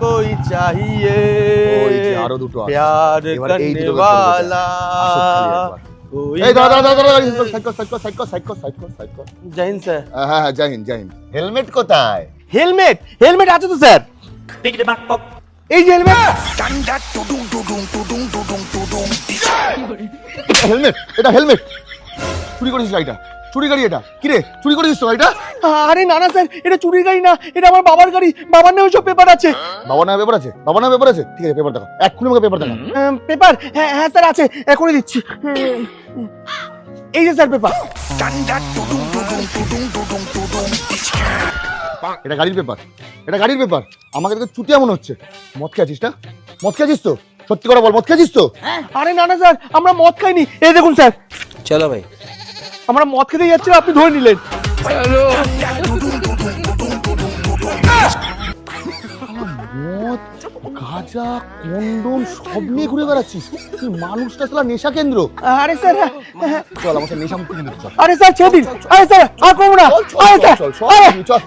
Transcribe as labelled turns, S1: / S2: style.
S1: कोई चाहिए
S2: ওই যে আরো দুটো আছে।
S1: प्यार
S2: এবার এই
S1: करने
S2: দুটো
S1: वाला कोई जय हिंद স্যার।
S2: হ্যাঁ হ্যাঁ জয় হিন্দ জয় হিন্দ। হেলমেট কোথায়?
S1: হেলমেট হেলমেট আছে তো স্যার, এই যে হেলমেট।
S2: হেলমেট, এটা হেলমেট। চুরি করেছিস গাড়িটা, চুরি গাড়ি এটা। কি রে, চুরি করেছিস তো গাড়িটা?
S1: আরে না না স্যার, এটা চুরির গাড়ি না, এটা আমার বাবার গাড়ি, বাবার নামে সব পেপার আছে।
S2: বাবা না পেপার আছে, বাবা না পেপার আছে। ঠিক আছে পেপার দেখো, এক্ষুনি আমাকে পেপার দেখো।
S1: পেপার হ্যাঁ হ্যাঁ স্যার আছে, এখনই দিচ্ছি। এই যে স্যার পেপার।
S2: এটা গাড়ির পেপার, এটা গাড়ির পেপার। আমাকে দেখে চুতিয়া মনে হচ্ছে। মদ খেয়েছিস না? মদ খেয়েছিস তো? সত্যি করে বল, মদ খেয়েছিস তো?
S1: আরে না না স্যার, আমরা মদ খাইনি। এই দেখুন স্যার,
S3: চলো ভাই।
S1: আমরা মদ খেতে যাচ্ছিলাম, আপনি ধরে নিলেন।
S2: মদ, গাঁজা, কন্ডম সব নিয়ে ঘুরে বেড়াচ্ছিস তুই। মানুষটা আসলে নেশা কেন্দ্র।
S1: আরে স্যার
S2: চল আমার সাথে নেশা মুক্তি কেন্দ্র চল।
S1: আরে স্যার ছেড়ে দিন। আরে স্যার আর করবো না।
S2: চল চল
S1: আরে
S2: চল
S1: স্যার
S2: চল চল চল।